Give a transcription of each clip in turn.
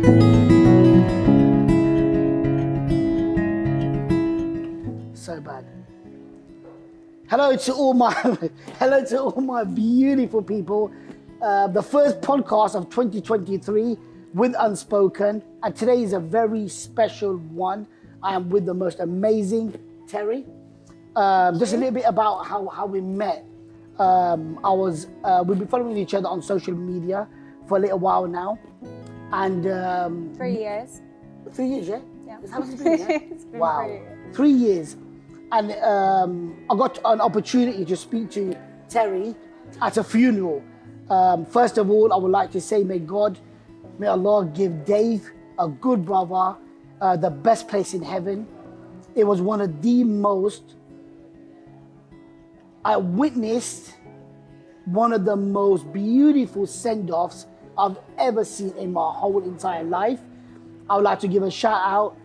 So bad. Hello to all my beautiful people. The first podcast of 2023 with Unspoken, and today is a very special one. I am with the most amazing Terri. Just a little bit about how we met. We've been following each other on social media for a little while now, and 3 years. 3 years, yeah. Yeah. That's how it's been, yeah? It's been Wow, 3 years. 3 years. And I got an opportunity to speak to Terri at a funeral. First of all, I would like to say, may Allah give Dave, a good brother, the best place in heaven. It was one of the most, I witnessed one of the most beautiful send-offs I've ever seen in my whole entire life. I would like to give a shout out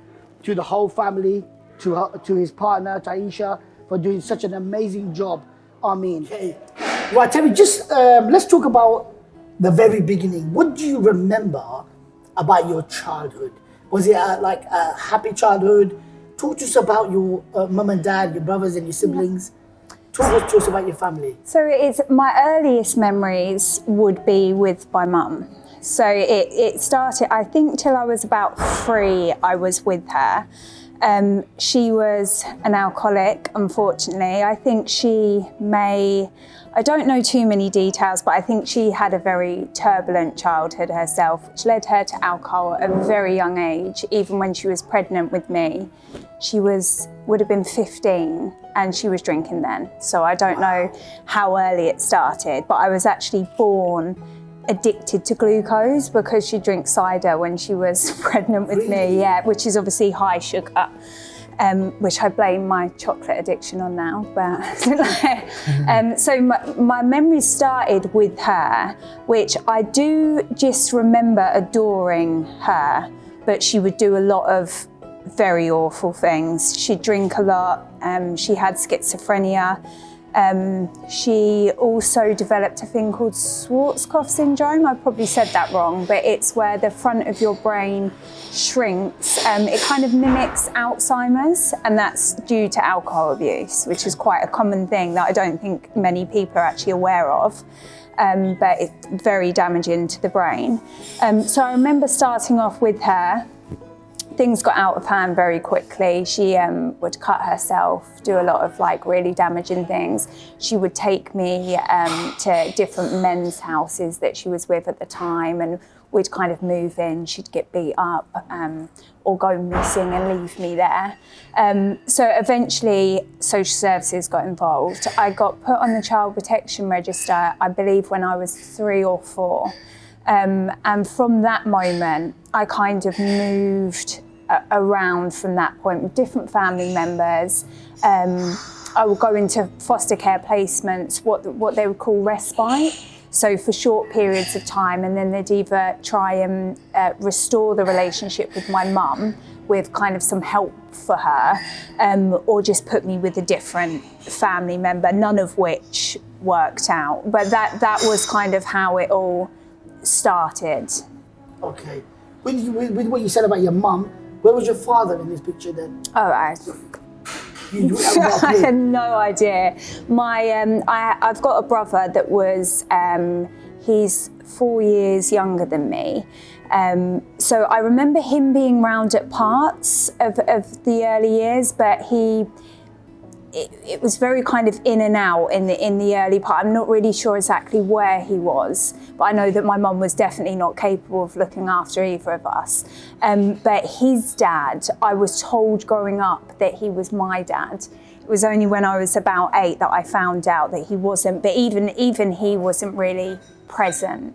to the whole family, to his partner, Taisha, for doing such an amazing job. I mean, right, Terri, just let's talk about the very beginning. What do you remember about your childhood? Was it like a happy childhood? Talk to us about your mum and dad, your brothers and your siblings. Talk to us about your family. So my earliest memories would be with my mum. So it started, I think, till I was about 3, I was with her. She was an alcoholic, unfortunately. I think I don't know too many details, but I think she had a very turbulent childhood herself, which led her to alcohol at a very young age. Even when she was pregnant with me, she would have been 15 and she was drinking then. So I don't know how early it started, but I was actually born addicted to glucose because she drank cider when she was pregnant with me, yeah, which is obviously high sugar, which I blame my chocolate addiction on now. But so my memories started with her, which I do just remember adoring her, but she would do a lot of very awful things. She'd drink a lot, she had schizophrenia. She also developed a thing called Schwarzkopf syndrome. I probably said that wrong, but it's where the front of your brain shrinks. It kind of mimics Alzheimer's, and that's due to alcohol abuse, which is quite a common thing that I don't think many people are actually aware of. But it's very damaging to the brain. So I remember starting off with her. Things got out of hand very quickly. She would cut herself, do a lot of like really damaging things. She would take me to different men's houses that she was with at the time, and we'd kind of move in. She'd get beat up or go missing and leave me there. So eventually social services got involved. I got put on the child protection register, I believe when I was 3 or 4. And from that moment, I kind of moved around from that point with different family members. I would go into foster care placements, what they would call respite. So for short periods of time, and then they'd either try and restore the relationship with my mum with kind of some help for her, or just put me with a different family member, none of which worked out. But that was kind of how it all started. Okay. With what you said about your mum, where was your father in this picture then? Oh, I had no idea. I've got a brother that was, he's 4 years younger than me. So I remember him being round at parts of the early years, but it was very kind of in and out in the early part. I'm not really sure exactly where he was, but I know that my mum was definitely not capable of looking after either of us. But his dad, I was told growing up that he was my dad. It was only when I was about 8 that I found out that he wasn't, but even he wasn't really present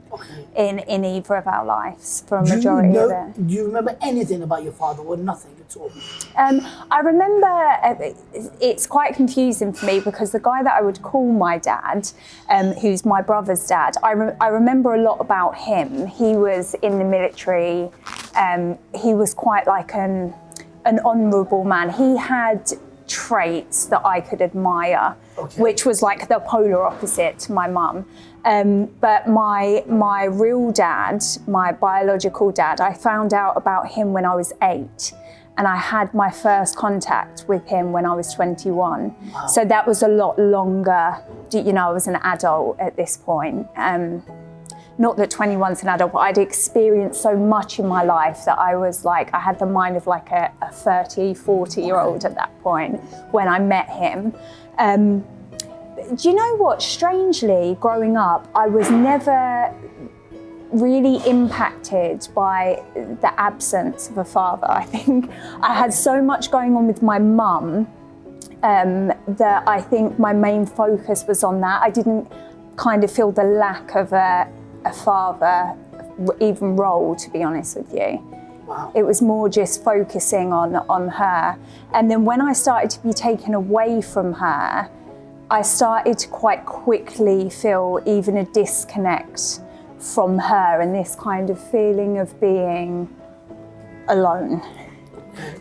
in either of our lives for a majority of it. Do you remember anything about your father or nothing at all? I remember, it's quite confusing for me because the guy that I would call my dad, who's my brother's dad, I remember a lot about him. He was in the military. He was quite like an honourable man. He had traits that I could admire, Okay. which was like the polar opposite to my mum. But my real dad, my biological dad, I found out about him when I was 8. And I had my first contact with him when I was 21. Wow. So that was a lot longer. You know, I was an adult at this point. Not that 21's an adult, but I'd experienced so much in my life that I was like, I had the mind of like a 30, 40-year-old at that point when I met him. Do you know what? Strangely, growing up, I was never really impacted by the absence of a father. I think I had so much going on with my mum that I think my main focus was on that. I didn't kind of feel the lack of a father even role, to be honest with you. Wow. It was more just focusing on her. And then when I started to be taken away from her, I started to quite quickly feel even a disconnect from her and this kind of feeling of being alone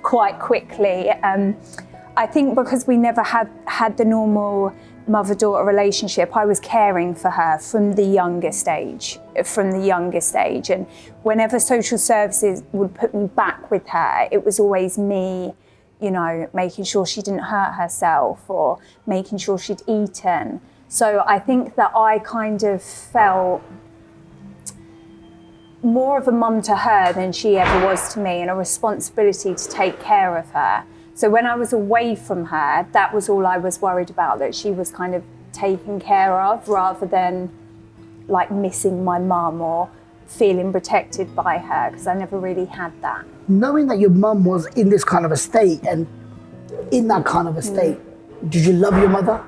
quite quickly. I think because we never had the normal mother-daughter relationship, I was caring for her from the youngest age. And whenever social services would put me back with her, it was always me, you know, making sure she didn't hurt herself or making sure she'd eaten. So I think that I kind of felt more of a mum to her than she ever was to me, and a responsibility to take care of her. So when I was away from her, that was all I was worried about, that she was kind of taken care of, rather than like missing my mum or feeling protected by her, because I never really had that. Knowing that your mum was in this kind of a state and in that kind of a state, did you love your mother?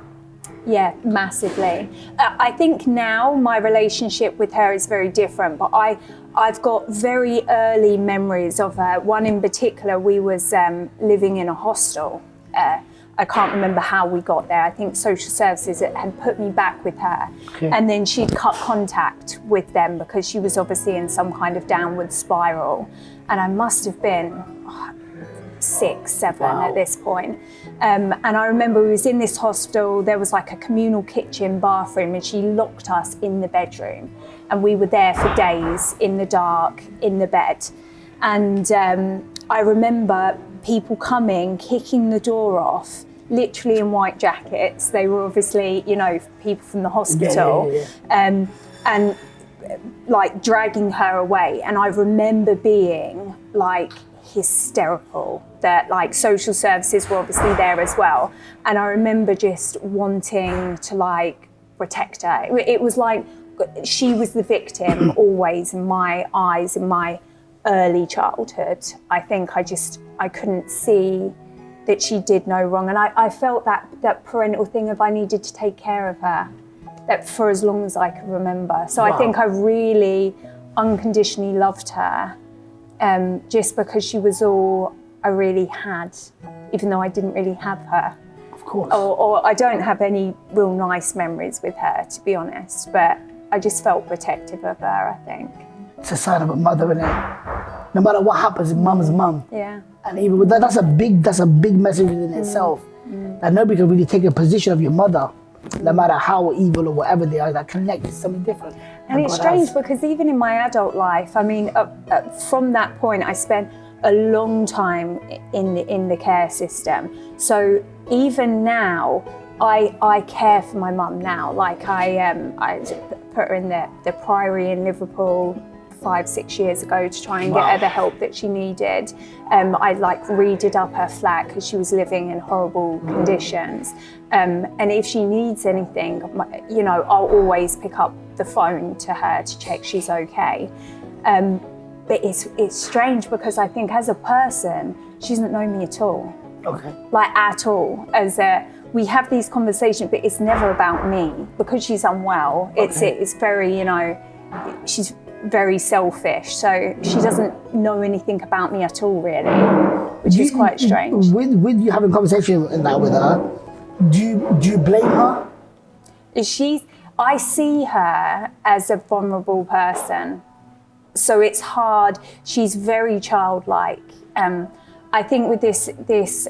Yeah, massively. I think now my relationship with her is very different, but I've got very early memories of her. One in particular, we was living in a hostel. I can't remember how we got there. I think social services had put me back with her. Okay. And then she'd cut contact with them because she was obviously in some kind of downward spiral. And I must have been 6, 7 Wow. at this point. And I remember we was in this hostel, there was like a communal kitchen bathroom, and she locked us in the bedroom. And we were there for days in the dark, in the bed. And I remember people coming, kicking the door off, literally in white jackets. They were obviously, you know, people from the hospital. Yeah. And like dragging her away. And I remember being like hysterical that like social services were obviously there as well. And I remember just wanting to like protect her. It was like she was the victim always in my eyes, in my early childhood. I think I couldn't see that she did no wrong. And I felt that parental thing of I needed to take care of her, that for as long as I could remember. So Wow. I think I really unconditionally loved her, just because she was all I really had, even though I didn't really have her. Of course. Or I don't have any real nice memories with her, to be honest, but I just felt protective of her, I think. It's a sign of a mother, isn't it? No matter what happens, mum's mum. Yeah. And even with that, that's a big message within itself. That nobody can really take a position of your mother, no matter how evil or whatever they are, that connect is something different. And it's God strange has. because even in my adult life, I mean, from that point, I spent a long time in the care system. So even now, I care for my mum now. Like I put her in the Priory in Liverpool 5-6 years ago to try and get her the help that she needed. I like redid up her flat because she was living in horrible conditions. And if she needs anything, you know, I'll always pick up the phone to her to check she's okay. But it's strange because I think as a person, she doesn't know me at all. Okay. Like at all. We have these conversations, but it's never about me because she's unwell. Okay. It's very, you know, she's very selfish, so she doesn't know anything about me at all, really, which is quite strange. With you having conversation in that with her, do you blame her? I see her as a vulnerable person, so it's hard. She's very childlike. I think with this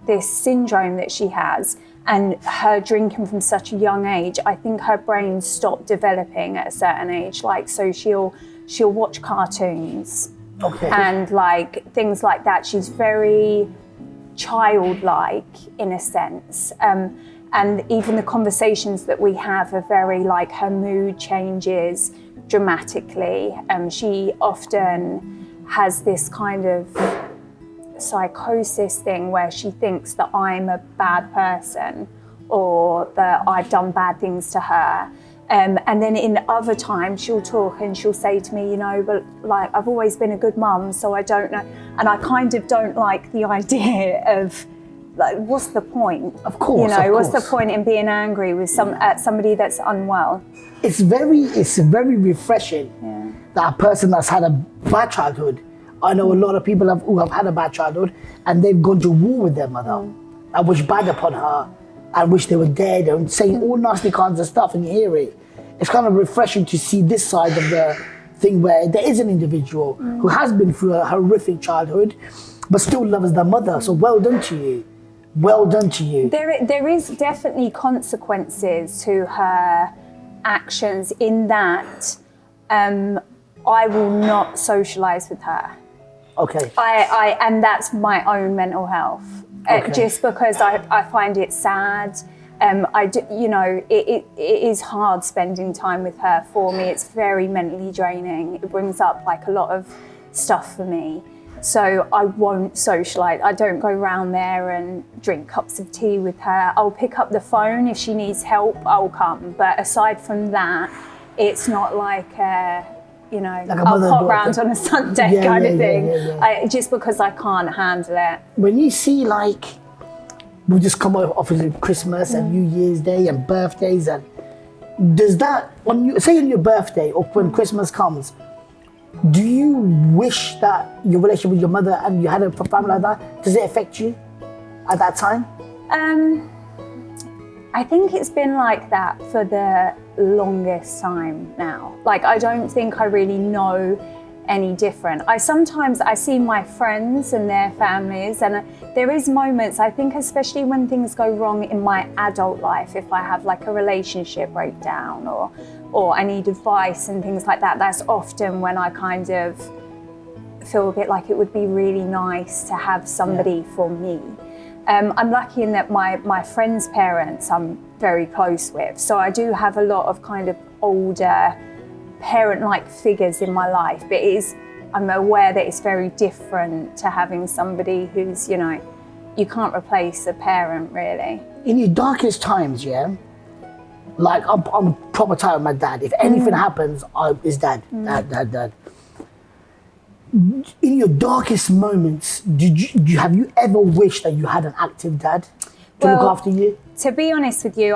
this syndrome that she has, and her drinking from such a young age, I think her brain stopped developing at a certain age. Like, so she'll watch cartoons and like things like that. She's very childlike in a sense. And even the conversations that we have are very like, her mood changes dramatically. She often has this kind of psychosis thing where she thinks that I'm a bad person or that I've done bad things to her. And then in other times she'll talk and she'll say to me, you know, but like, I've always been a good mum, so I don't know. And I kind of don't like the idea of like, what's the point? Of course, you know, what's the point in being angry with somebody that's unwell? It's very refreshing that a person that's had a bad childhood. I know a lot of people who have had a bad childhood and they've gone to war with their mother and wish bad upon her and wish they were dead and saying all nasty kinds of stuff, and you hear it. It's kind of refreshing to see this side of the thing where there is an individual who has been through a horrific childhood but still loves their mother. So well done to you. Well done to you. There is definitely consequences to her actions in that I will not socialise with her. Okay. And that's my own mental health. Just because I find it sad. You know, it is hard spending time with her for me. It's very mentally draining. It brings up like a lot of stuff for me. So I won't socialise. I don't go around there and drink cups of tea with her. I'll pick up the phone if she needs help. I'll come. But aside from that, it's not like you know, like I'll pop round on a Sunday kind of thing. Just because I can't handle it. When you see like, we just come off of Christmas and New Year's Day and birthdays, and does that, say on your birthday or when Christmas comes, do you wish that your relationship with your mother and you had a family like that, does it affect you at that time? I think it's been like that for the longest time now. Like, I don't think I really know any different. I see my friends and their families, and there is moments, I think, especially when things go wrong in my adult life, if I have like a relationship breakdown or I need advice and things like that, that's often when I kind of feel a bit like it would be really nice to have somebody for me. I'm lucky in that my friends' parents I'm very close with, so I do have a lot of kind of older parent-like figures in my life, but I'm aware that it's very different to having somebody who's, you know, you can't replace a parent really. In your darkest times, like I'm proper tired of my dad. If anything happens, it's dad. Dad. In your darkest moments, have you ever wished that you had an active dad to look after you? To be honest with you,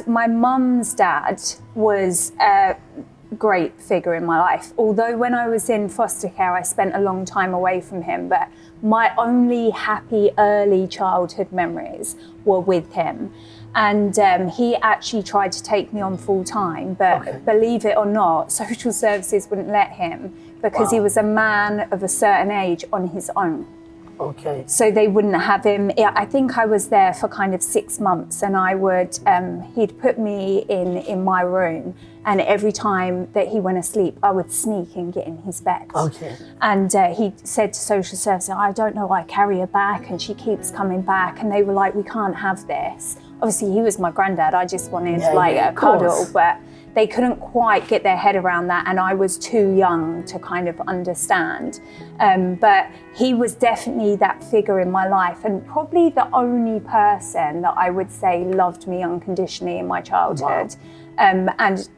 my mum's dad was a great figure in my life. Although when I was in foster care, I spent a long time away from him, but my only happy early childhood memories were with him. And he actually tried to take me on full time, but believe it or not, social services wouldn't let him because he was a man of a certain age on his own. Okay. So they wouldn't have him. I think I was there for kind of 6 months, and I would, he'd put me in my room, and every time that he went asleep, I would sneak and get in his bed. Okay. And he said to social services, I don't know, I carry her back and she keeps coming back. And they were like, we can't have this. Obviously he was my granddad, I just wanted a cuddle, but they couldn't quite get their head around that, and I was too young to kind of understand. But he was definitely that figure in my life, and probably the only person that I would say loved me unconditionally in my childhood. Wow. And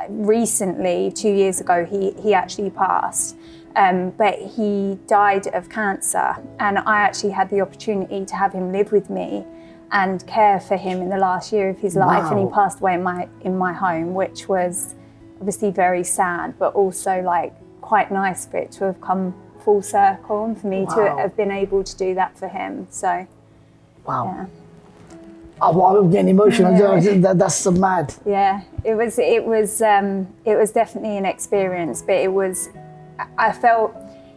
recently, 2 years ago, he actually passed. But he died of cancer, and I actually had the opportunity to have him live with me and care for him in the last year of his life. And he passed away in my home, which was obviously very sad, but also like quite nice for it to have come full circle and for me to have been able to do that for him. So yeah. Oh, I'm getting emotional. Yeah. That's so mad. Yeah, it was definitely an experience, but I felt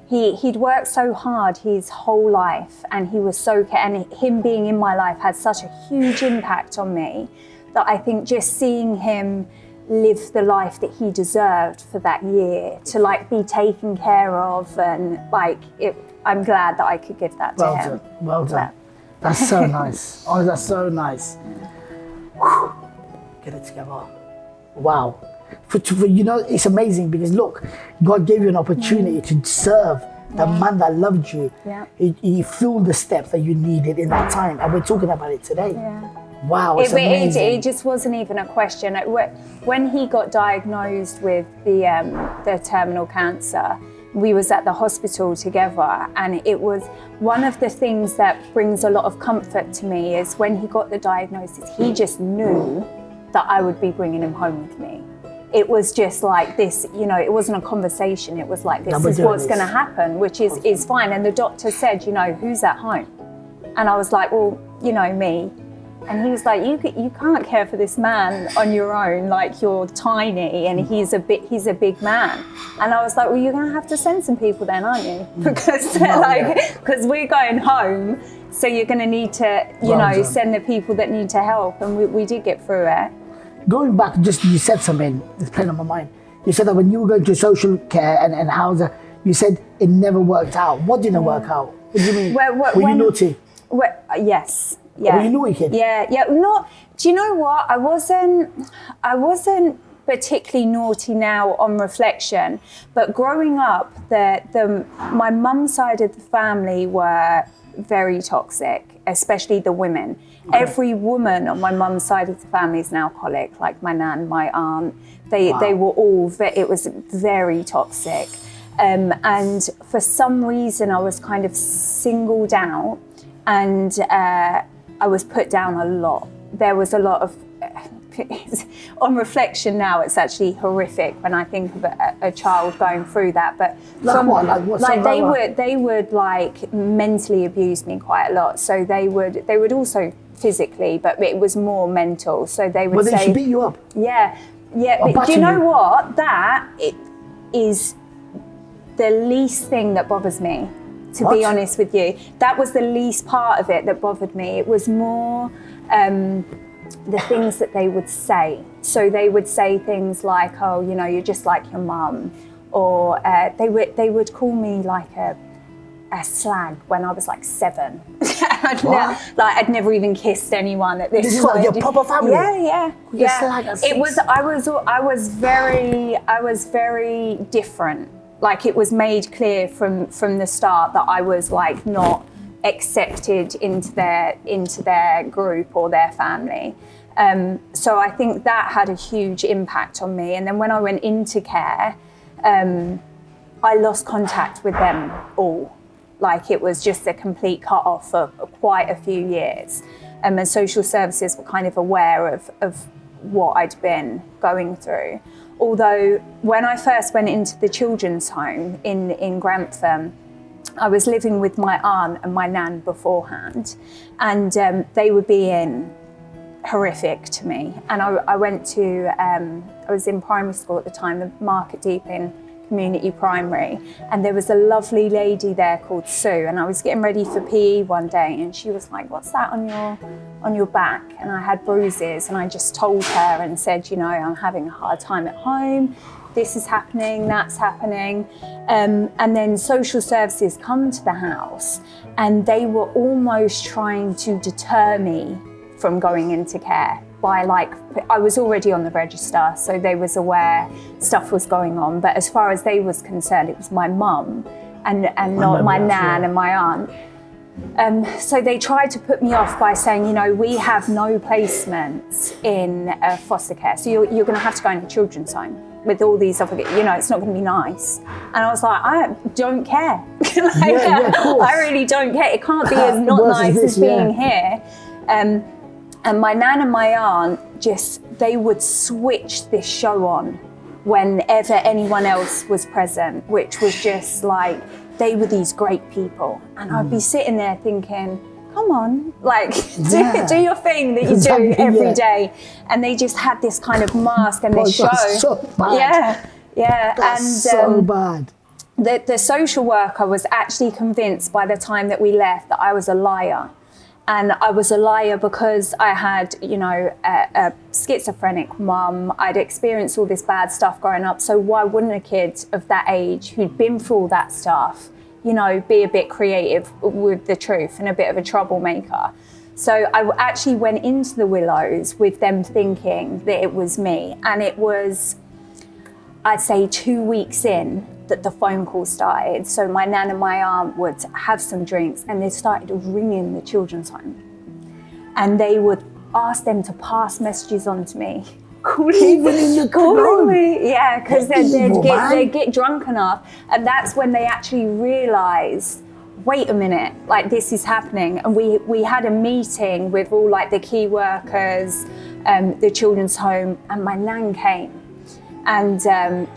he'd worked so hard his whole life, and he was so and him being in my life had such a huge impact on me that I think just seeing him live the life that he deserved for that year, to like be taken care of, and like I'm glad that I could give that to him. Well done. That's so nice. Oh, that's so nice. Whew. Get it together. Wow. For it's amazing because look, God gave you an opportunity to serve the man that loved you. Yeah. He filled the steps that you needed in that time, and we're talking about it today. Yeah. Wow, it's amazing. It just wasn't even a question. When he got diagnosed with the terminal cancer, we was at the hospital together, and it was one of the things that brings a lot of comfort to me is when he got the diagnosis, he just knew that I would be bringing him home with me. It was just like this, it wasn't a conversation. It was like, this is what's going to happen, which is fine. And the doctor said, who's at home? And I was like, well, me. And he was like, you can't care for this man on your own. Like, you're tiny and he's a big man. And I was like, well, you're going to have to send some people then, aren't you? Because because we're going home. So you're going to need to, send the people that need to help. And we did get through it. Going back, you said something that's playing on my mind. You said that when you were going to social care and housing, you said it never worked out. What didn't work out? What do you mean? Were you naughty? Yes. Yeah. Were you naughty kid? Yeah. Do you know what? I wasn't particularly naughty now on reflection, but growing up, my mum's side of the family were very toxic, especially the women. Okay. Every woman on my mum's side of the family is an alcoholic, like my nan, my aunt. They were all, it was very toxic. And for some reason, I was kind of singled out, and I was put down a lot. There was a lot of, on reflection now, it's actually horrific when I think of a child going through that. But they would like mentally abuse me quite a lot. So they would also physically, but it was more mental. So they would say, they beat you up. Yeah. But do you know what? It is the least thing that bothers me. To be honest with you, that was the least part of it that bothered me. It was more the things that they would say. So they would say things like, "Oh, you're just like your mum," or they would call me like a slag when I was like 7. I'd never even kissed anyone at this point. This is like your proper family. Yeah. Slag at 6. It was. I was very different. Like, it was made clear from the start that I was like not accepted into their group or their family. So I think that had a huge impact on me. And then when I went into care, I lost contact with them all. Like, it was just a complete cut off for quite a few years. And social services were kind of aware of what I'd been going through. Although when I first went into the children's home in Grantham, I was living with my aunt and my nan beforehand, and they were being horrific to me. And I went to, I was in primary school at the time, the Market Deeping Community Primary, and there was a lovely lady there called Sue, and I was getting ready for PE one day, and she was like, "What's that on your back?" And I had bruises, and I just told her and said, I'm having a hard time at home, this is happening, that's happening. And then social services come to the house, and they were almost trying to deter me from going into care. I was already on the register, so they was aware stuff was going on. But as far as they was concerned, it was my mum and not my nan and my aunt. So they tried to put me off by saying, we have no placements in foster care, so you're going to have to go into children's home with all these other, it's not going to be nice. And I was like, I don't care. I really don't care. It can't be as not nice as being here. And my nan and my aunt they would switch this show on whenever anyone else was present, which was just like, they were these great people. And I'd be sitting there thinking, come on, do your thing that you do every day. And they just had this kind of mask and this show. So bad. Yeah. That's so bad. the social worker was actually convinced by the time that we left that I was a liar. And I was a liar because I had, you know, a schizophrenic mum. I'd experienced all this bad stuff growing up. So why wouldn't a kid of that age who'd been through all that stuff, you know, be a bit creative with the truth and a bit of a troublemaker? So I actually went into the Willows with them thinking that it was me. And it was, I'd say 2 weeks in, that the phone call started. So my nan and my aunt would have some drinks and they started ringing the children's home. And they would ask them to pass messages on to me. Calling me, yeah, because they'd get drunk enough. And that's when they actually realised, wait a minute, like this is happening. And we had a meeting with all like the key workers, the children's home, and my nan came. And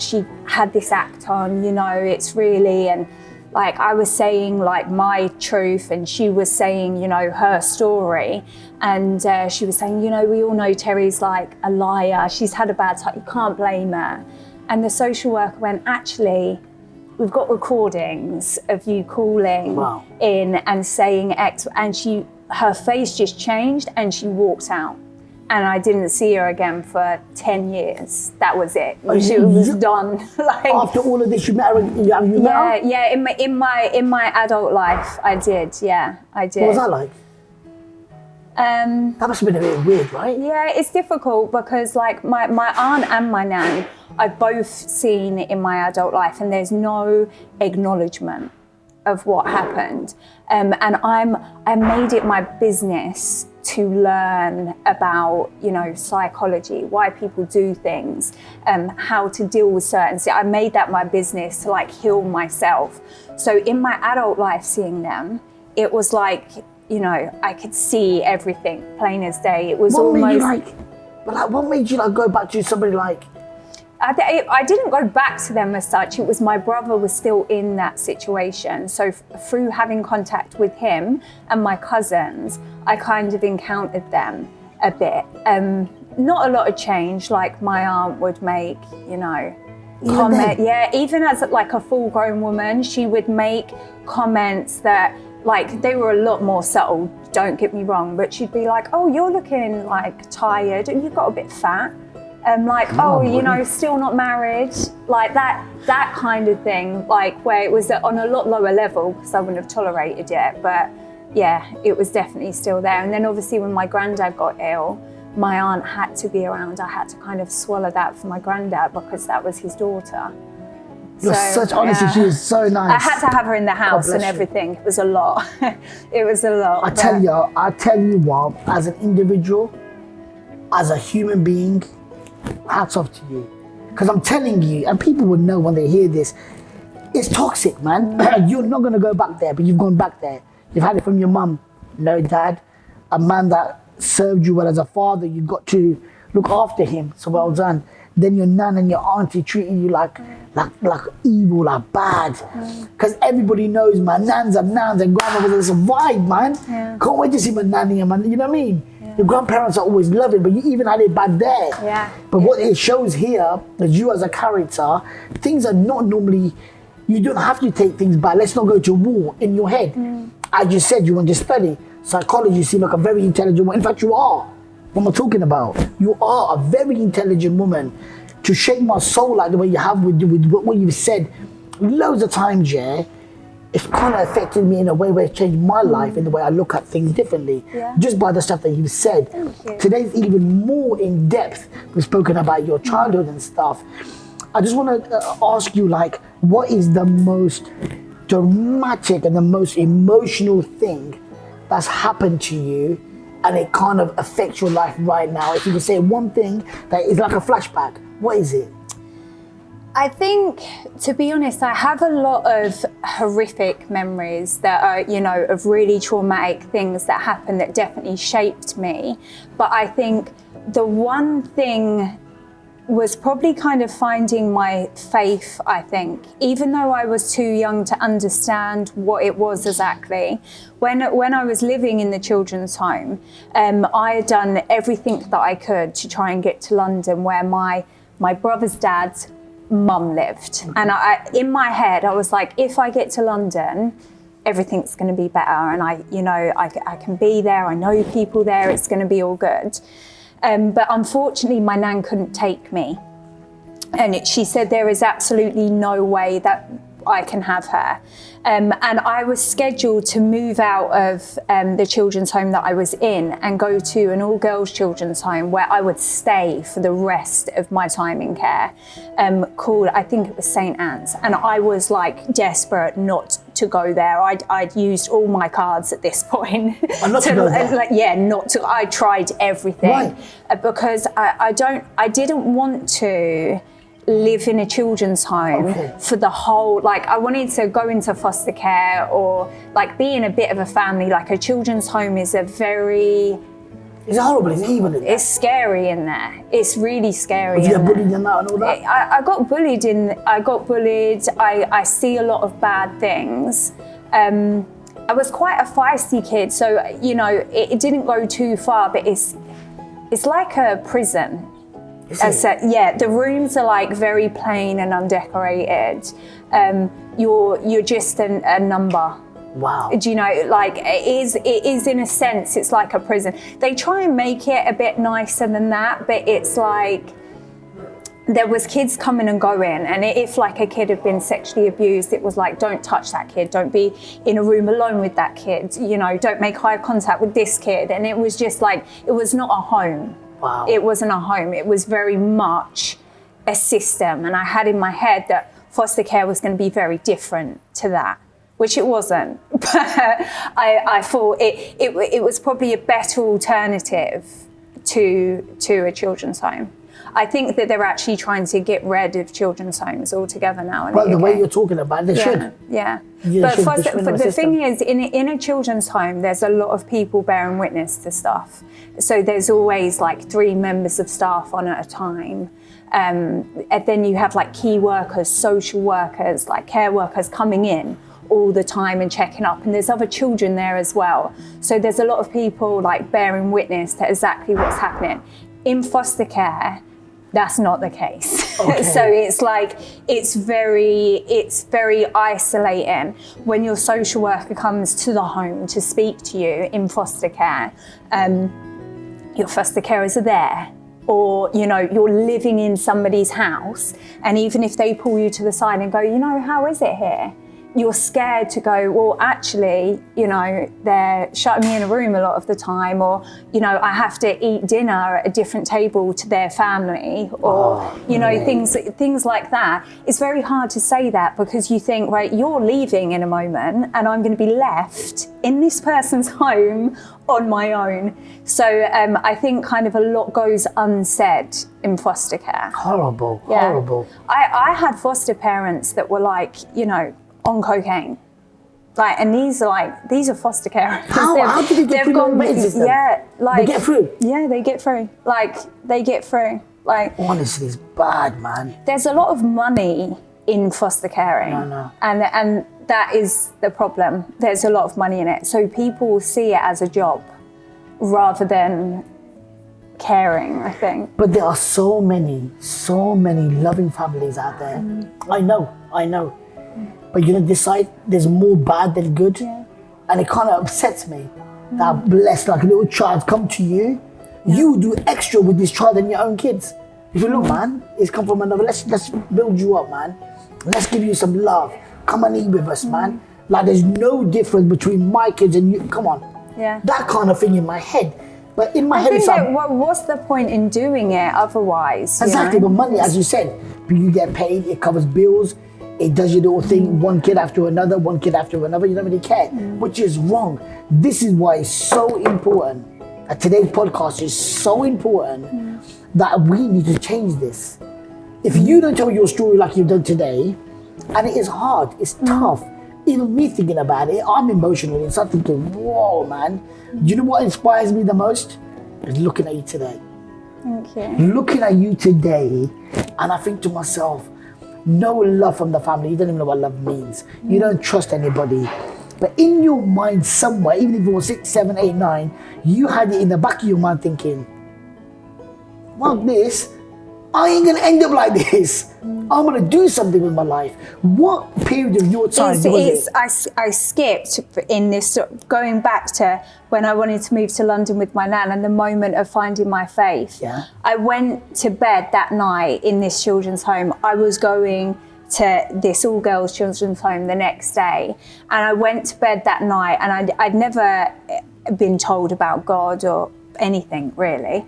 she had this act on, you know, it's really, and like I was saying like my truth and she was saying, you know, her story. And she was saying, you know, we all know Terri's like a liar. She's had a bad time, you can't blame her. And the social worker went, actually, we've got recordings of you calling in and saying X, and her face just changed and she walked out. And I didn't see her again for 10 years. That was it. She was done. Like, after all of this, you met her? Yeah. In my adult life, I did. Yeah, I did. What was that like? That must have been a bit weird, right? Yeah, it's difficult because like my aunt and my nan, I've both seen in my adult life, and there's no acknowledgement of what happened. And I made it my business to learn about, you know, psychology, why people do things, how to deal with certain things. I made that my business to like heal myself. So in my adult life, seeing them, it was like, you know, I could see everything plain as day. It was what made you go back to somebody like? I didn't go back to them as such. It was my brother was still in that situation. So through having contact with him and my cousins, I kind of encountered them a bit. Not a lot of change, like my aunt would make, you know, comment. Yeah, even as like a full-grown woman, she would make comments that like they were a lot more subtle, don't get me wrong, but she'd be like, oh, you're looking like tired and you've got a bit fat. Like, you know, still not married, like that kind of thing, like where it was on a lot lower level because I wouldn't have tolerated it. But yeah, it was definitely still there. And then obviously when my granddad got ill, my aunt had to be around. I had to kind of swallow that for my granddad because that was his daughter. Honestly, she was so nice. I had to have her in the house and everything. It was a lot. It was a lot. I tell you what, as an individual, as a human being, hats off to you, because I'm telling you, and people will know when they hear this, it's toxic, man. You're not going to go back there, but you've gone back there. You've had it from your mum, no dad, a man that served you well as a father. You got to look after him, so well done. Then your nan and your auntie treating you like evil, like bad, because everybody knows, man, nans and grandmothers have survived, man. Can't wait to see my nanny and you know what I mean? Your grandparents are always loving, but you even had it back there. Yeah. But what it shows here is you as a character, things are not normally, you don't have to take things back. Let's not go to war in your head. As you said, you want to study psychology, you seem like a very intelligent woman. In fact, you are. What am I talking about? You are a very intelligent woman. To shake my soul like the way you have with what you've said loads of times, yeah, it's kind of affected me in a way where it's changed my life in the way I look at things differently, just by the stuff that you've said. Today's even more in depth. We've spoken about your childhood and stuff. I just want to ask you, like, what is the most dramatic and the most emotional thing that's happened to you and it kind of affects your life right now? If you could say one thing that is like a flashback, what is it? I think, to be honest, I have a lot of horrific memories that are, you know, of really traumatic things that happened that definitely shaped me. But I think the one thing was probably kind of finding my faith, I think. Even though I was too young to understand what it was exactly, when I was living in the children's home, I had done everything that I could to try and get to London, where my brother's dad mum lived. And in my head, I was like, if I get to London, everything's going to be better. And I can be there. I know people there. It's going to be all good. But unfortunately, my nan couldn't take me. And she said, there is absolutely no way that I can have her. And I was scheduled to move out of the children's home that I was in and go to an all-girls children's home where I would stay for the rest of my time in care, called, I think it was St. Anne's. And I was like desperate not to go there. I'd used all my cards at this point. Not to go there. Not to. I tried everything. Why? Because I didn't want to live in a children's home for the whole, like I wanted to go into foster care or like be in a bit of a family. Like a children's home is a very... It's horrible, it's evil in there. It's scary in there. It's really scary. Did you get bullied in that and all that? I got bullied I see a lot of bad things. I was quite a feisty kid, so it didn't go too far, but it's like a prison. The rooms are like very plain and undecorated. You're just a number. Wow. Do you know, like it is in a sense, it's like a prison. They try and make it a bit nicer than that, but it's like there was kids coming and going, and if like a kid had been sexually abused, it was like, don't touch that kid, don't be in a room alone with that kid, don't make eye contact with this kid. And it was just like, it was not a home. Wow. It wasn't a home. It was very much a system. And I had in my head that foster care was going to be very different to that, which it wasn't. But I thought it was probably a better alternative to a children's home. I think that they're actually trying to get rid of children's homes altogether now. Well, the way you're talking about it, they should. Yeah. But the thing is, in a children's home, there's a lot of people bearing witness to stuff. So there's always like 3 members of staff on at a time. And then you have like key workers, social workers, like care workers coming in all the time and checking up. And there's other children there as well. So there's a lot of people like bearing witness to exactly what's happening. In foster care, that's not the case. Okay. So it's like, it's very isolating when your social worker comes to the home to speak to you in foster care. Your foster carers are there, or you're living in somebody's house, and even if they pull you to the side and go, how is it here? You're scared to go, well, actually, they're shutting me in a room a lot of the time, or, I have to eat dinner at a different table to their family, or, things like that. It's very hard to say that because you think, right, you're leaving in a moment and I'm going to be left in this person's home on my own. So I think kind of a lot goes unsaid in foster care. Horrible. I had foster parents that were like, on cocaine. Like, and these are foster carers. How did they get through the medical system? Yeah, like they get through. Yeah, they get through. Like they get through. Like honestly, it's bad, man. There's a lot of money in foster caring. I know. And that is the problem. There's a lot of money in it. So people will see it as a job rather than caring, I think. But there are so many loving families out there. I know. But decide there's more bad than good. Yeah. And it kind of upsets me that blessed, like a little child come to you. Yeah. You do extra with this child than your own kids. If you look, man, it's come from another, let's build you up, man. Let's give you some love. Come and eat with us, man. Like there's no difference between my kids and you. Come on. Yeah. That kind of thing in my head. But in my head, it's like, what's the point in doing it otherwise? Exactly, but money, as you said, you get paid, it covers bills. It does your little thing, one kid after another, you don't really care, which is wrong. This is why it's so important. Today's podcast is so important that we need to change this. If you don't tell your story like you've done today, and it is hard, it's tough. Even me thinking about it, I'm emotional inside thinking, whoa, man. Do you know what inspires me the most? Is looking at you today. Thank you. Looking at you today, and I think to myself, no love from the family. You don't even know what love means. You don't trust anybody. But in your mind somewhere, even if it was 6, 7, 8, 9, you had it in the back of your mind thinking, well, this, I ain't gonna end up like this. I'm gonna do something with my life. What period of your time was it? I skipped in this, going back to when I wanted to move to London with my nan and the moment of finding my faith. Yeah. I went to bed that night in this children's home. I was going to this all-girls children's home the next day, and I went to bed that night, and I'd never been told about God or anything really.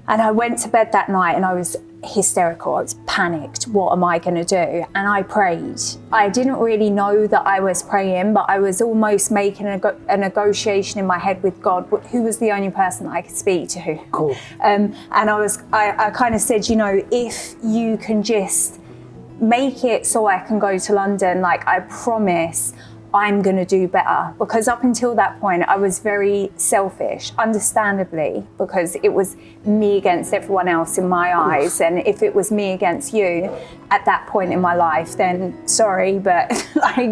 And I went to bed that night and I was hysterical. I was panicked. What am I going to do? And I prayed. I didn't really know that I was praying, but I was almost making a negotiation in my head with God, who was the only person that I could speak to. Cool. And I kind of said, you know, if you can just make it so I can go to London, like I promise I'm going to do better. Because up until that point, I was very selfish, understandably, because it was me against everyone else in my eyes. And if it was me against you at that point in my life, then sorry, but like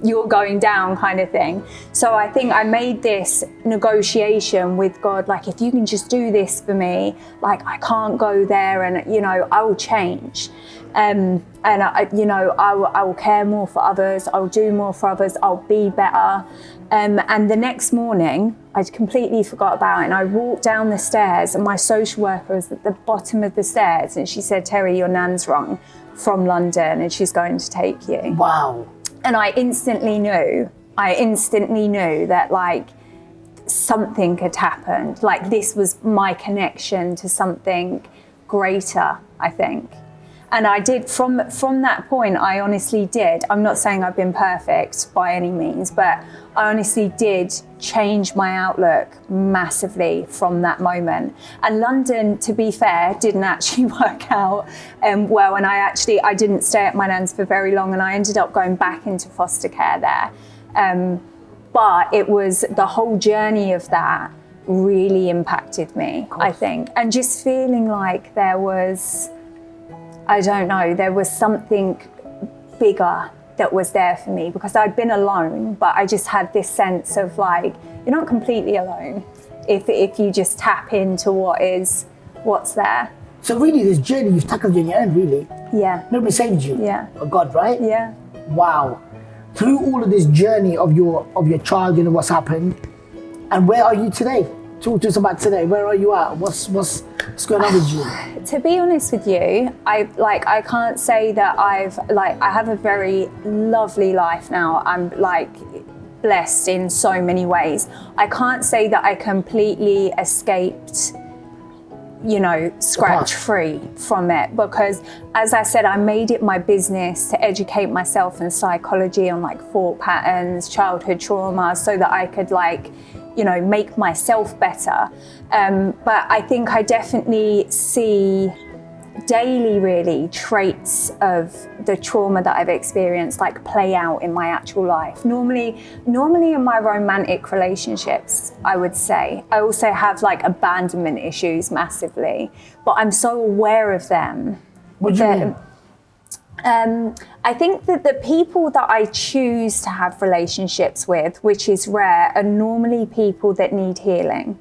you're going down kind of thing. So I think I made this negotiation with God, like, if you can just do this for me, like I can't go there, and, you know, I will change. And I will care more for others, I'll do more for others, I'll be better. And the next morning, I'd completely forgot about it, and I walked down the stairs and my social worker was at the bottom of the stairs, and she said, Terri, your nan's wrong from London and she's going to take you. Wow. And I instantly knew that like something had happened, like this was my connection to something greater, I think. And I did, from that point, I honestly did. I'm not saying I've been perfect by any means, but I honestly did change my outlook massively from that moment. And London, to be fair, didn't actually work out well. And I didn't stay at my nan's for very long, and I ended up going back into foster care there. But it was the whole journey of that really impacted me, I think. And just feeling like there was, I don't know, there was something bigger that was there for me, because I'd been alone, but I just had this sense of like, you're not completely alone if you just tap into what's there. So really, this journey you've tackled on your own, really. Yeah. Nobody saved you. Yeah. But God, right? Yeah. Wow. Through all of this journey of your childhood and what's happened, and where are you today? Talk to us about today. Where are you at? What's going on with you? To be honest with you, I can't say that I have a very lovely life now. I'm like blessed in so many ways. I can't say that I completely escaped, you know, scratch free from it, because as I said, I made it my business to educate myself in psychology on like thought patterns, childhood trauma, so that I could like, you know, make myself better. But I think I definitely see daily really traits of the trauma that I've experienced like play out in my actual life. Normally in my romantic relationships, I would say. I also have like abandonment issues massively, but I'm so aware of them. What do you mean? I think that the people that I choose to have relationships with, which is rare, are normally people that need healing.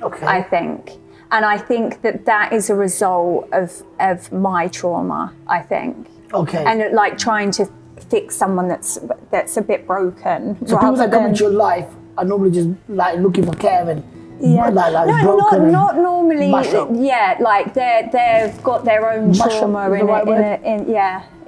Okay. I think. And I think that is a result of my trauma, I think. Okay. And like trying to fix someone that's a bit broken. So people that come into your life are normally just like looking for care and like no, broken not normally. mash up. Yeah, like they've got their own Mash trauma up is in the right word?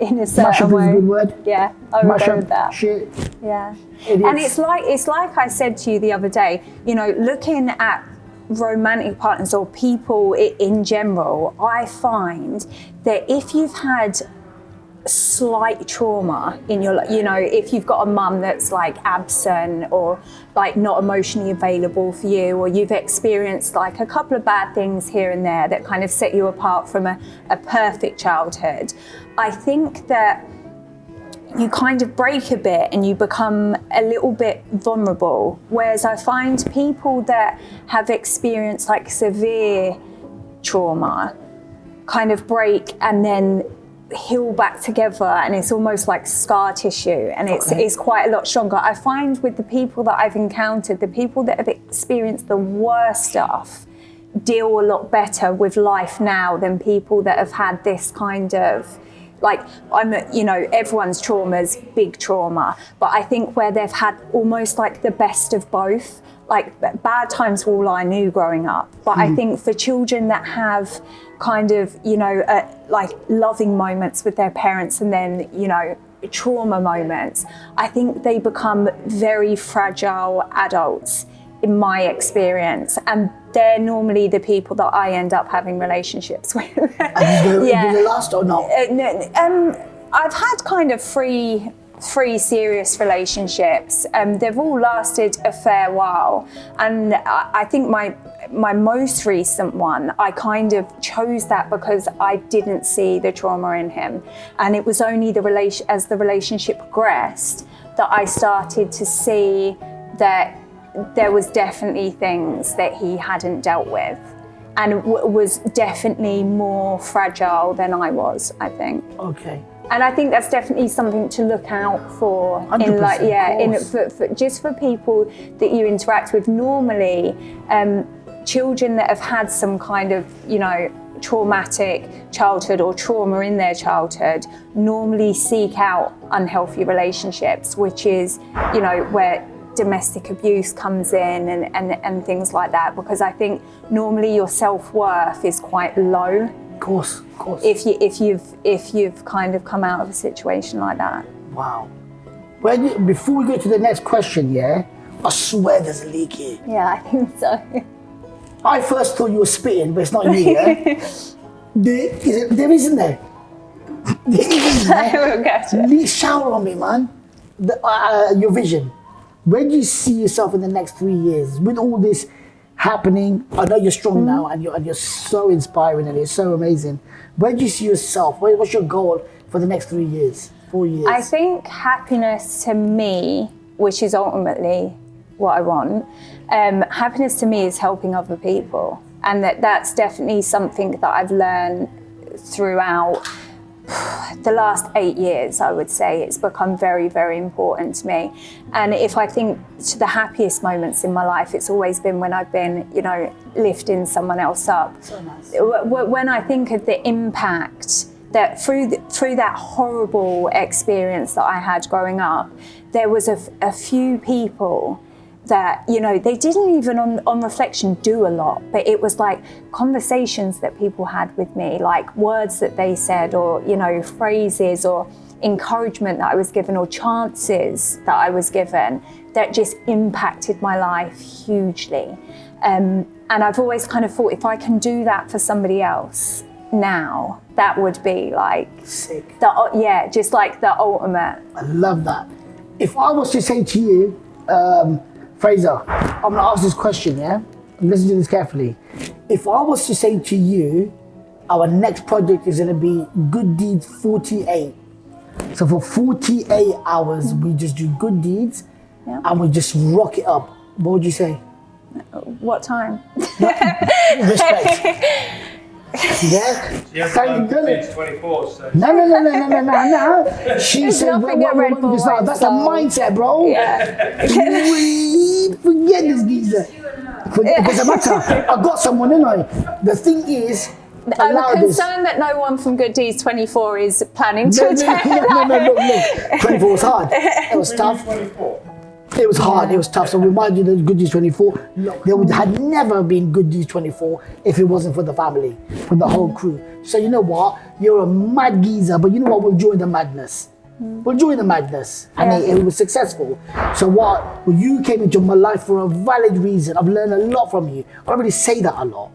in a certain Mash up way. is a good word. Yeah, I would Mash go up with that. shit. Yeah. Idiots. And it's like I said to you the other day, you know, looking at romantic partners or people in general, I find that if you've had slight trauma in your life, you know, if you've got a mum that's like absent or like not emotionally available for you, or you've experienced like a couple of bad things here and there that kind of set you apart from a perfect childhood, I think that you kind of break a bit and you become a little bit vulnerable. Whereas I find people that have experienced like severe trauma kind of break and then heal back together, and it's almost like scar tissue, and it's quite a lot stronger. I find with the people that I've encountered, the people that have experienced the worst stuff, deal a lot better with life now than people that have had this kind of, like, everyone's trauma's big trauma, but I think where they've had almost like the best of both. Like, bad times were all I knew growing up, but I think for children that have kind of, like loving moments with their parents and then, trauma moments, I think they become very fragile adults in my experience, and they're normally the people that I end up having relationships with. And did they last or not? I've had kind of three serious relationships. They've all lasted a fair while, and I think my most recent one, I kind of chose that because I didn't see the trauma in him, and it was only as the relationship progressed that I started to see that there was definitely things that he hadn't dealt with, and was definitely more fragile than I was, I think. Okay. And I think that's definitely something to look out for 100%, just for people that you interact with. Normally, children that have had some kind of, traumatic childhood or trauma in their childhood normally seek out unhealthy relationships, which is, where domestic abuse comes in and things like that, because I think normally your self-worth is quite low. Of course. If you've kind of come out of a situation like that. Wow. Before we go to the next question, I swear there's a leak here. Yeah, I think so. I first thought you were spitting, but it's not you, There isn't there? I will get it. Shower on me, man. Your vision. Where do you see yourself in the next 3 years? With all this happening, I know you're strong now, and you're so inspiring, and it's so amazing. Where do you see yourself? What's your goal for the next 3 years, 4 years? I think happiness to me, which is ultimately what I want, happiness to me is helping other people. And that's definitely something that I've learned throughout the last 8 years. I would say it's become very, very important to me. And if I think to the happiest moments in my life, it's always been when I've been, lifting someone else up. So nice. When I think of the impact that through that horrible experience that I had growing up, there was a few people that, they didn't even on reflection do a lot, but it was like conversations that people had with me, like words that they said, or, phrases or encouragement that I was given, or chances that I was given, that just impacted my life hugely. And I've always kind of thought, if I can do that for somebody else now, that would be like sick. Just like the ultimate. I love that. If I was to say to you, Fraser, I'm going to ask this question, and listen to this carefully. If I was to say to you, our next project is going to be Good Deeds 48. So for 48 hours, we just do good deeds, and we just rock it up. What would you say? What time? Respect. Yeah, Thank you. it's 24, so. No. She said, nothing at Red Bull that's the mindset, bro. Yeah. Forget this geezer. It doesn't matter. I got someone, didn't I? The thing is, I'm concerned that no one from Good Deeds 24 is planning to attend. No, look. 24 was hard. It was tough. 24. It was hard, it was tough. So remind you that Good Deeds 24, there would had never been Good Deeds 24 if it wasn't for the family, for the whole crew. So you know what? You're a mad geezer, but you know what? We'll join the madness. We'll join the madness. And it was successful. So what? Well, you came into my life for a valid reason. I've learned a lot from you. I don't really say that a lot.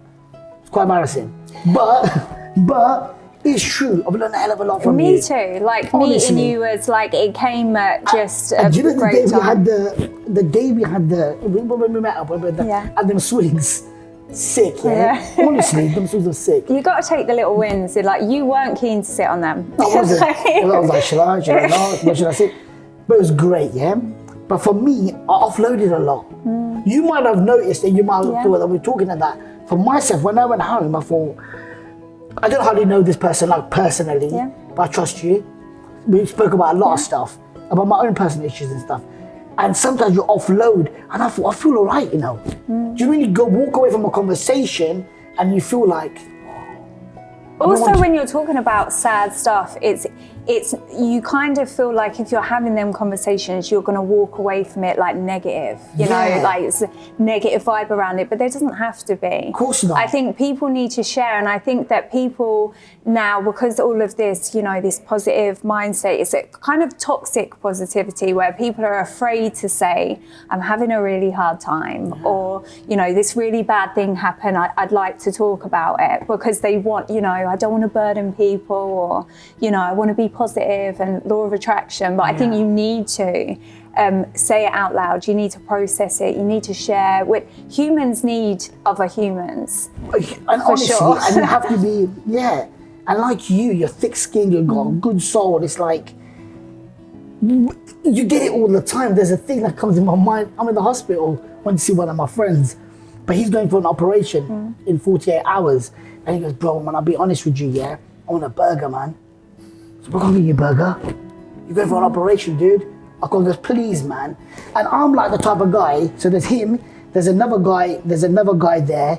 It's quite embarrassing. But it's true. I've learned a hell of a lot from you. Me too. Like, Honestly. meeting you was like, it came at just a Do you know great time. the day we had when we met up, and them swings, sick, Honestly, them swings were sick. You got to take the little wins. Like, you weren't keen to sit on them. I wasn't. I was like, should I not? Where should I sit? But it was great, But for me, I offloaded a lot. You might have noticed, and you might have thought that we're talking at that. For myself, when I went home, I thought, I don't hardly know this person like personally, but I trust you. We spoke about a lot of stuff, about my own personal issues and stuff. And sometimes you offload, and I thought, I feel all right, you know. Do you really walk away from a conversation and you feel like... Also, when you're talking about sad stuff, it's you kind of feel like if you're having them conversations, you're going to walk away from it like negative, you know, like it's a negative vibe around it, but there doesn't have to be. Of course not. I think people need to share, and I think that people now, because all of this, you know, this positive mindset, is a kind of toxic positivity where people are afraid to say, I'm having a really hard time, or, you know, this really bad thing happened, I'd like to talk about it, because they want, you know, I don't want to burden people, or, you know, I want to be positive and law of attraction, but I think you need to say it out loud. You need to process it. You need to share. Humans need other humans. And for honestly, sure. and you have to be, and like you're thick-skinned, you've got a good soul. It's like, you get it all the time. There's a thing that comes in my mind. I'm in the hospital, went to see one of my friends, but he's going for an operation in 48 hours. And he goes, bro, man, I'll be honest with you, I want a burger, man. So we're gonna give you a burger. You're going for an operation, dude. I goes, please, man. And I'm like the type of guy, so there's him, there's another guy there,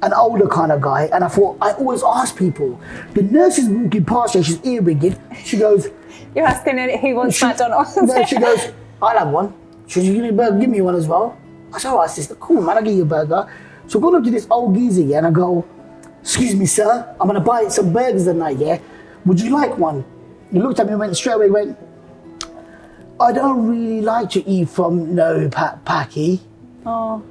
an older kind of guy, and I thought, I always ask people, the nurse is walking past her, she's ear rigging, she goes... You're asking who wants McDonald's? No, she goes, I'll have one. She goes, you give me a burger, give me one as well. I said, all right, sister, cool, man, I'll give you a burger. So I go up to this old geezer, and I go, excuse me, sir, I'm gonna buy some burgers tonight, would you like one? He looked at me and went straight away, went, I don't really like to eat from Paki. Oh.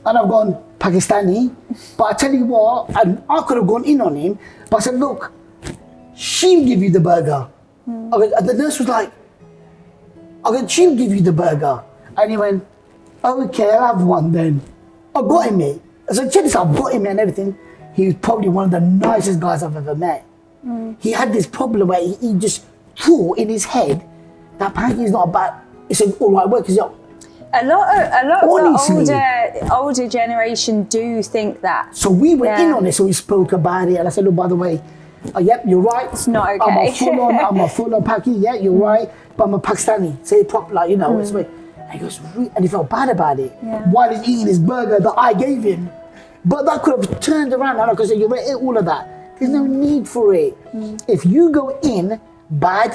And I've gone, Pakistani. But I tell you what, and I could have gone in on him, but I said, look, she'll give you the burger. And the nurse was like, she'll give you the burger. And he went, okay, I'll have one then. I got him, mate. I said, check this out, I've got him and everything. He was probably one of the nicest guys I've ever met. He had this problem where he just thought in his head that Paki is not a bad, it's an all right word, because a lot of honestly, the older generation do think that. So we went in on it, so we spoke about it, and I said, oh, by the way, yep, you're right. It's not okay. I'm a full-on Paki, yeah, you're right, but I'm a Pakistani, say it proper, like, you know, it's way. And he goes, and he felt bad about it, while he's eating his burger that I gave him. But that could have turned around, and I could say, you ate all of that. There's no need for it. If you go in bad,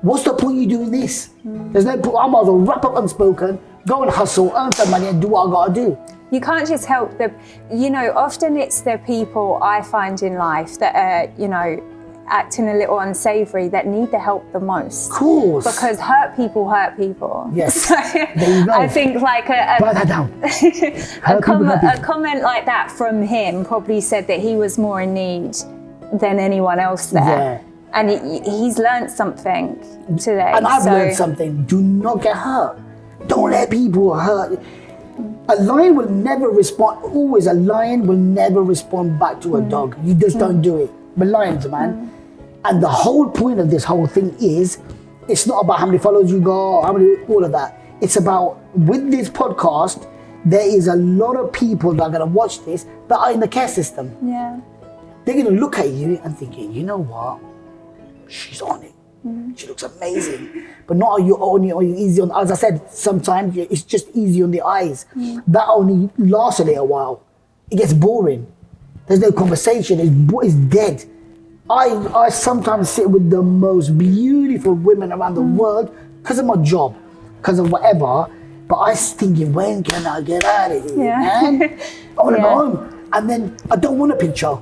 what's the point you doing this? There's no point. I might as well wrap up Unspoken, go and hustle, earn some money, and do what I gotta do. You can't just help often it's the people I find in life that are, acting a little unsavory that need the help the most. Of course. Because hurt people hurt people. Yes. So there you go. I think like write that down. a comment like that from him probably said that he was more in need than anyone else there. Yeah. And he's learned something today. And I've learned something. Do not get hurt. Don't let people hurt. A lion will never respond. Always, a lion will never respond back to a dog. You just don't do it. But lions, man. And the whole point of this whole thing is, it's not about how many followers you got, all of that. It's about, with this podcast, there is a lot of people that are going to watch this that are in the care system. Yeah. They're going to look at you and thinking, you know what? She's on it. She looks amazing. But not only are you easy on, as I said, sometimes it's just easy on the eyes. That only lasts a little while. It gets boring. There's no conversation. It's dead. I sometimes sit with the most beautiful women around the world because of my job, because of whatever. But I was thinking, when can I get out of here, man? I want to go home. And then I don't want a picture.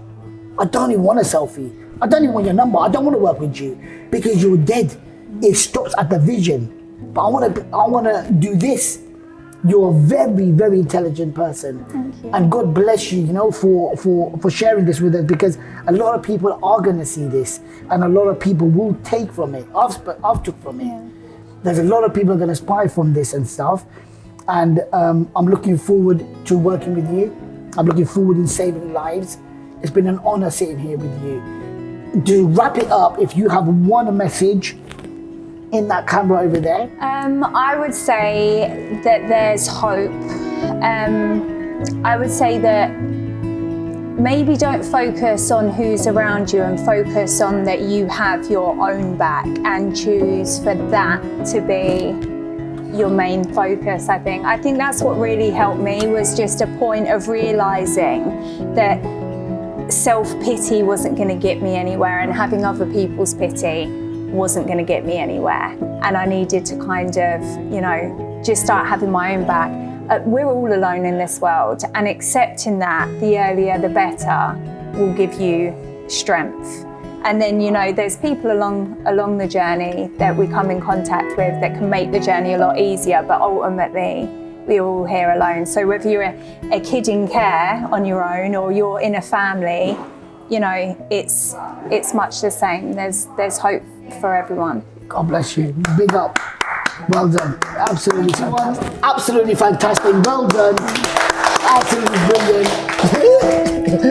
I don't even want a selfie. I don't even want your number. I don't want to work with you because you're dead. It stops at the vision. But I want to do this. You're a very, very intelligent person. Thank you. And God bless you, for sharing this with us, because a lot of people are going to see this and a lot of people will take from it. I've took from it. There's a lot of people going to spy from this and stuff. And I'm looking forward to working with you. I'm looking forward in saving lives. It's been an honor sitting here with you. To wrap it up, if you have one message in that camera over there. I would say that there's hope. I would say that maybe don't focus on who's around you and focus on that you have your own back and choose for that to be your main focus, I think. I think that's what really helped me, was just a point of realising that self-pity wasn't going to get me anywhere, and having other people's pity wasn't going to get me anywhere. And I needed to kind of, you know, just start having my own back. We're all alone in this world, and accepting that the earlier the better will give you strength. And then, you know, there's people along the journey that we come in contact with that can make the journey a lot easier, but ultimately we're all here alone. So whether you're a kid in care on your own or you're in a family, you know, it's much the same. There's hope for everyone. God bless you. Big up. Well done. Absolutely fantastic. Absolutely fantastic. Well done. Absolutely brilliant.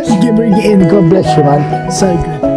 You can bring it in. God bless you, man. So good.